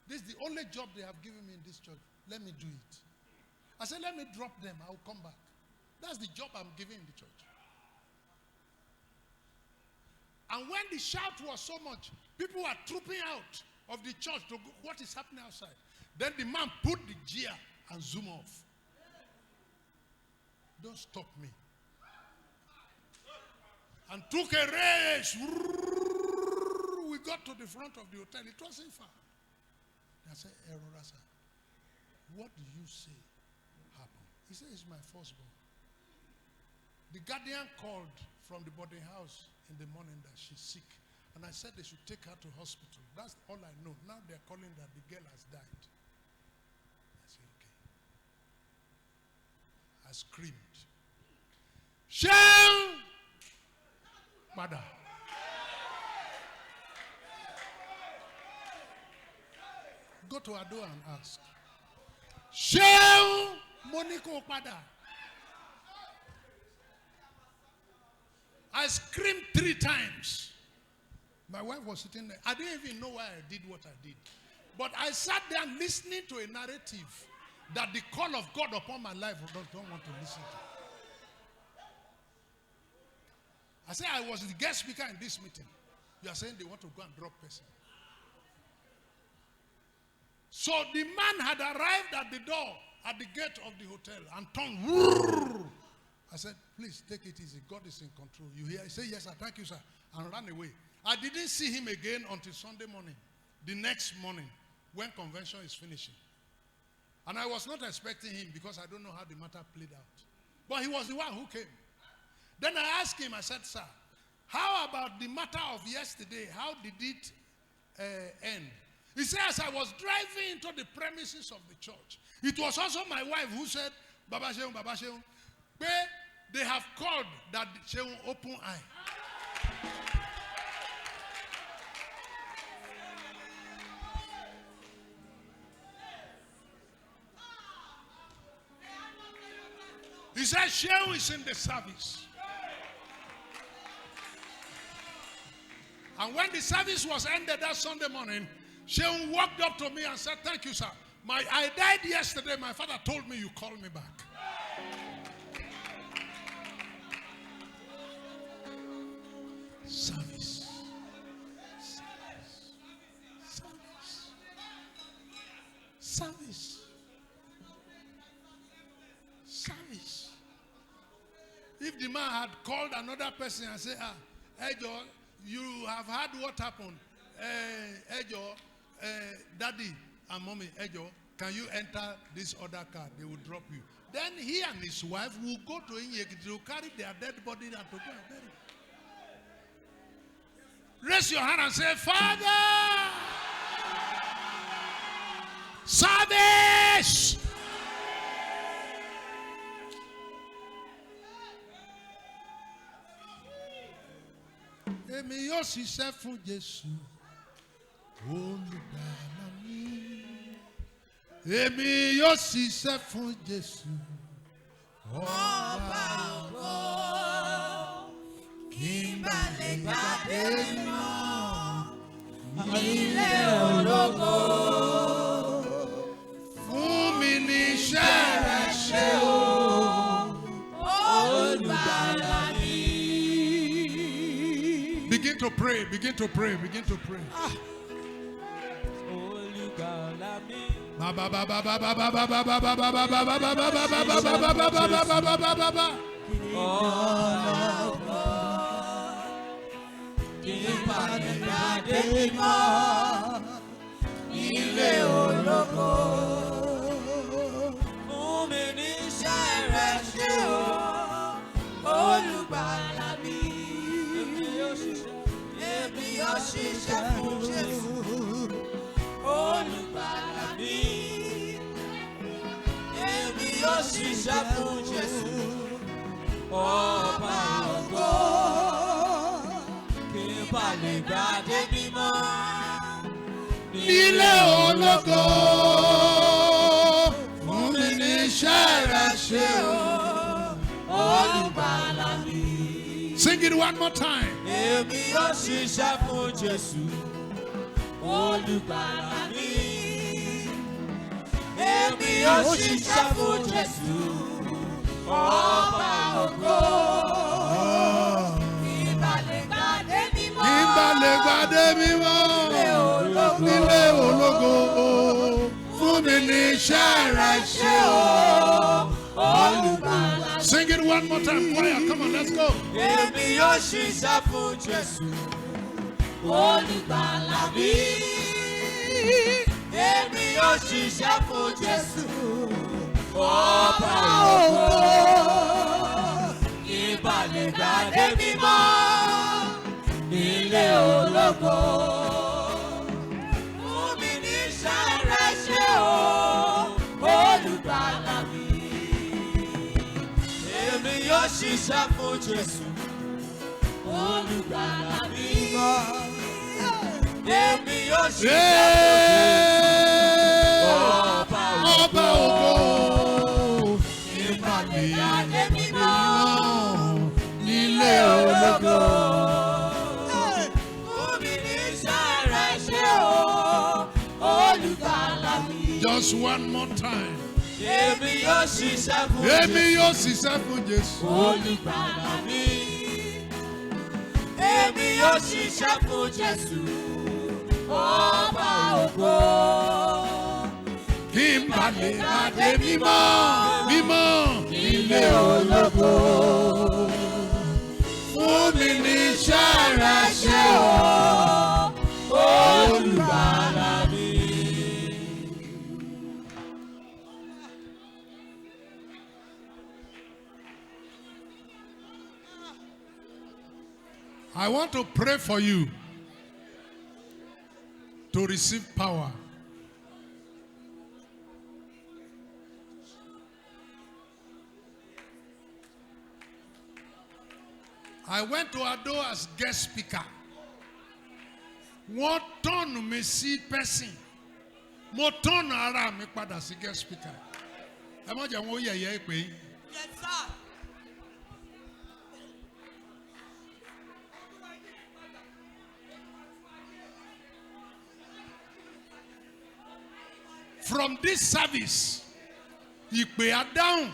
This is the only job they have given me in this church. Let me do it. I said, let me drop them. I'll come back. That's the job I'm giving in the church. And when the shout was so much, people were trooping out of the church to go, what is happening outside? Then the man put the gear and zoom off. Don't stop me. And took a race. We got to the front of the hotel. It wasn't far. I said, Erorasa, what do you say happened? He said, it's my firstborn. The guardian called from the boarding house in the morning that she's sick. And I said they should take her to hospital. That's all I know. Now they're calling that the girl has died. I said, okay. I screamed. Shout! Mother. Go to Ado and ask. Shout! Moniko Pada. I screamed 3 times. My wife was sitting there. I didn't even know why I did what I did. But I sat there listening to a narrative that the call of God upon my life I don't want to listen to. I said I was the guest speaker in this meeting. You are saying they want to go and drop person. So the man had arrived at the door, at the gate of the hotel, and turned. Whoosh. I said, please take it easy. God is in control. You hear? He said, yes, sir. Thank you, sir. And ran away. I didn't see him again until Sunday morning. The next morning, when convention is finishing. And I was not expecting him because I don't know how the matter played out. But he was the one who came. Then I asked him, I said, sir, how about the matter of yesterday? How did it end? He said, as I was driving into the premises of the church, it was also my wife who said, Baba Sheung, they have called that Sheung open eye. He said, Sheung is in the service. And when the service was ended that Sunday morning, Sheung walked up to me and said, thank you, sir. I died yesterday. My father told me you called me back. Service. Service. Service. Service. If the man had called another person and said, Ejo, you have heard what happened. Ejo, daddy and mommy, Ejo, can you enter this other car? They will drop you. Then he and his wife will go to Inyekiti to carry their dead body and to go and bury. Raise your hand and say, Father, service. Èmi yóò ṣiṣẹ́ fún Jésù, olùgbàlà mi. Èmi yóò ṣiṣẹ́ fún Jésù, ọba ògo. Kí n bá lè gbàdé mọ́ ilé ológo. Fún mi ní iṣẹ́ rẹ̀ ṣe o, olùgbàlà mi. Begin to pray, begin to pray, begin to pray. Ilé ológo. Fún mi ní iṣẹ́ rẹ̀ ṣe o, olùgbàlà mi. Èmi yóò ṣiṣẹ́ fún Jésù, olùgbàlà mi. Èmi yóò ṣiṣẹ́ fún Jésù, ọba ògo. Kí n bá lè gbàdé mímọ́ nílé ológo. Fún mi ní iṣẹ́ rẹ̀ ṣe o, olùgbàlà mi. Sing it one more time. Èmi yóò ṣiṣẹ́ fún Jésù, olùgbàlà mi. Èmi yóò ṣiṣẹ́ fún Jésù, ọba ògo. Kí n bá lè gbàdé mímọ́. Kí n bá lè gbàdé mímọ́. Nílé ológo. Fún mi ní iṣẹ́ rẹ̀ ṣe o, olùgbàlà. Sing it one more time, choir. Come on, let's go. Èmi yóò ṣiṣẹ́ fún Jésù, olùgbàlà mi. Èmi yóò ṣiṣẹ́ fún Jésù, ọba ògo. Kí n bá lè gbàdé mímọ́ nílé ológo. Fún mi ní iṣẹ́ rẹ̀ ṣe o, olùgbàlà mi. Èmi yóò ṣiṣẹ́ fún Jésù, olùgbàlà mi. Èmi yóò ṣiṣẹ́ ọba ògo. Kí n bá lè gbàdé mímọ́ nílé ológo. Fún mi ní iṣẹ́ rẹ̀ ṣe o, olùgbàlà mi. Just one more time. Èmi yóò ṣiṣẹ́ fún Jésù. Èmi yóò ṣiṣẹ́ fún Jésù, olùgbàlà mi. Èmi yóò ṣiṣẹ́ fún Jésù, ọba ògo. Kí n bá lè gbàdé mímọ́, mímọ́ nílé ológo. Fún mi ní iṣẹ́ rẹ̀ ṣe o, olùgbàlà mi. I want to pray for you to receive power. I went to Ado as guest speaker. Wọ́n tọ́nù mi sí person. Mo tọ́nù ara mi padà sí guest speaker. Ẹ má jẹ́ wọ́n yẹ̀yẹ́ pé. Yes, sir. From this service, ìpè á dáhùn.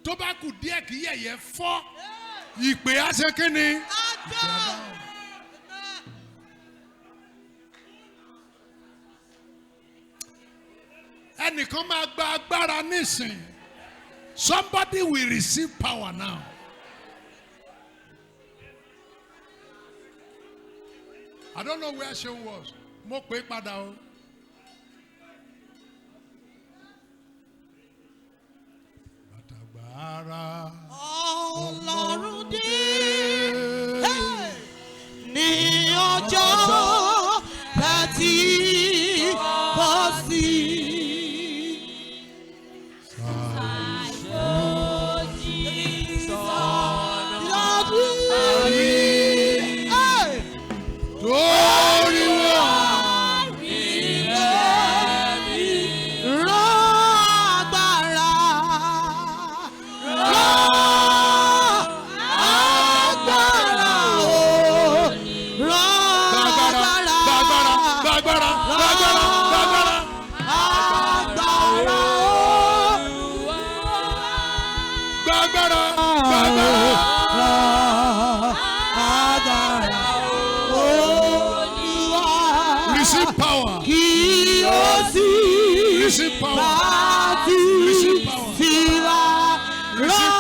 Tó bá kù díẹ̀ kí yẹ̀yẹ́ fọ́, ìpè á ṣe kí ni? Ẹnìkan máa gba agbára nísìn. Somebody will receive power now. I don't know where she was. Mo pè padà o. Bàtàgbára. Receive power. Receive power. Receive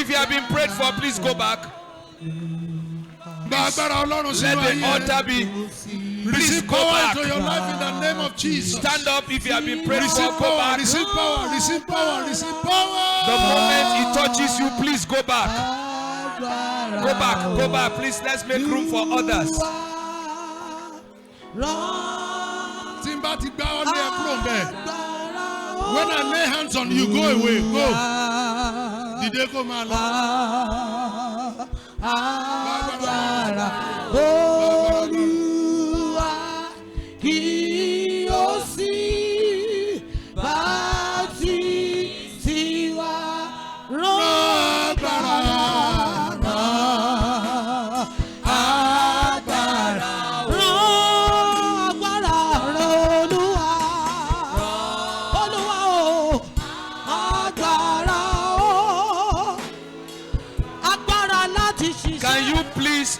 If you have been prayed for, please go back. Let the altar be. Please go back. To your life in the name of Jesus. Stand up if you have been prayed for. Go back. Receive power. Receive power. Receive power. The moment it touches you, please go back. Go back. Go back. Please, let's make room for others. When I lay hands on you, go away. Go. Did they come out?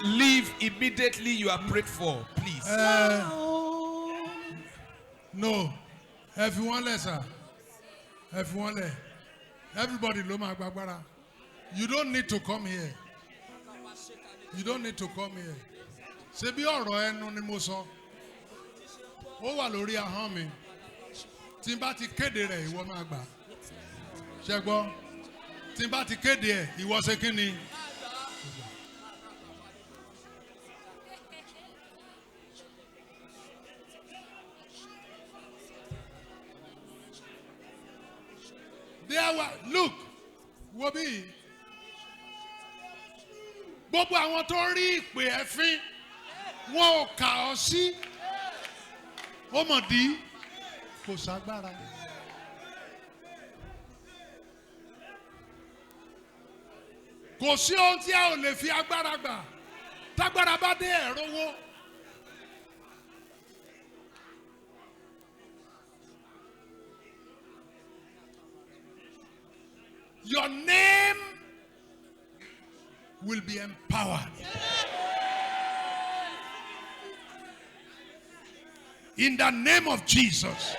Leave immediately you are prayed for, please. No. Everyone listen. Everybody, you don't need to come here. You don't need to come here. Ṣé bí ọ̀rọ̀ ẹnu ni mo sọ. Ó wà lórí ahọ́n mi. Tí n bá ti kéde rẹ̀, ìwọ máa gbà. Ṣé gbọ́? Tí n bá ti kéde ẹ̀, ìwọ ṣe kí ni? Look, Wobi. Gbogbo àwọn tó rí ìpè ẹ̀fín, wọn ò kà ọ́ sí. Ó mọ̀ dí, kò ságbára. Kò sí ohun tí a ò lè fi agbára gbà. Tágbára bá dé ẹ̀rọ wo. Your name will be empowered. In the name of Jesus.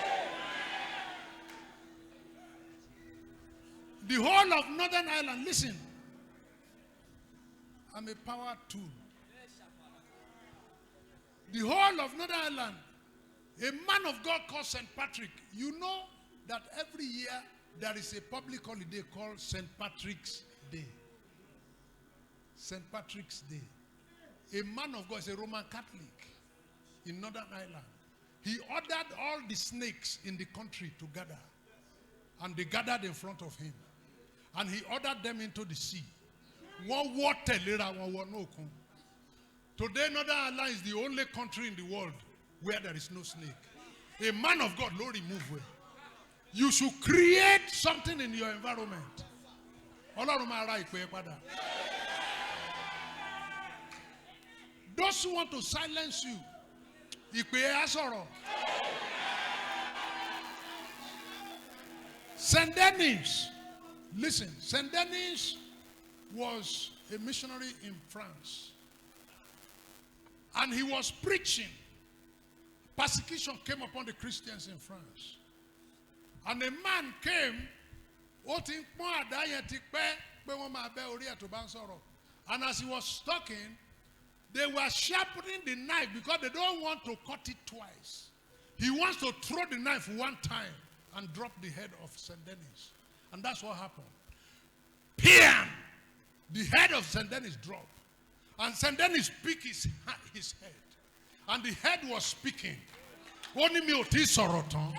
The whole of Northern Ireland, listen. I'm a power tool. The whole of Northern Ireland, a man of God called St. Patrick. You know that every year there is a public holiday called St. Patrick's Day. St. Patrick's Day. A man of God is a Roman Catholic in Northern Ireland. He ordered all the snakes in the country to gather. And they gathered in front of him. And he ordered them into the sea. One water later, one no. Today, Northern Ireland is the only country in the world where there is no snake. A man of God, Lord, remove it. You should create something in your environment. Those who want to silence you, Saint Denis, listen, Saint Denis was a missionary in France. And he was preaching. Persecution came upon the Christians in France. And a man came, and as he was talking, they were sharpening the knife because they don't want to cut it twice. He wants to throw the knife one time and drop the head of St. Denis. And that's what happened. Piam! The head of St. Denis dropped. And Sendenis picked his head. And the head was speaking. Only me oti soroton.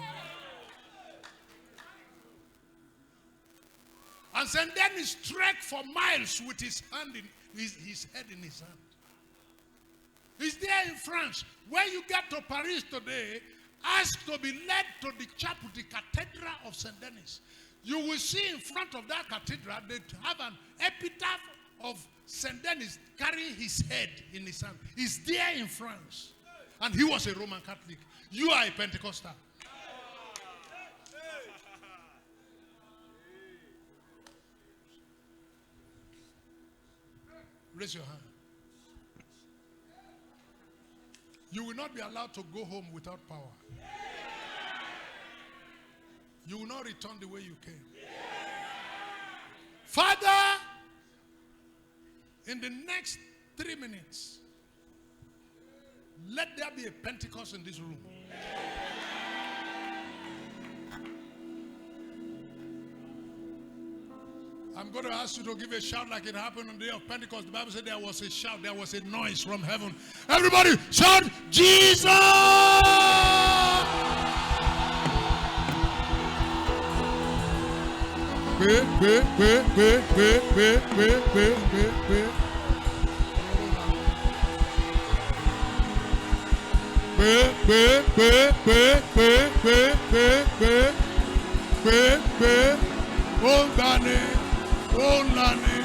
And Sendenis trekked for miles with his hand in his head in his hand. He's there in France. When you get to Paris today, ask to be led to the chapel, the Cathedral of Saint Denis. You will see in front of that cathedral, they have an epitaph of Saint Denis carrying his head in his hand. He's there in France. And he was a Roman Catholic. You are a Pentecostal. Raise your hand. You will not be allowed to go home without power. You will not return the way you came. Father, in the next 3 minutes, let there be a Pentecost in this room. I'm going to ask you to give a shout like it happened on the day of Pentecost. The Bible said there was a shout, there was a noise from heaven. Everybody shout, Jesus! Oh, Lani.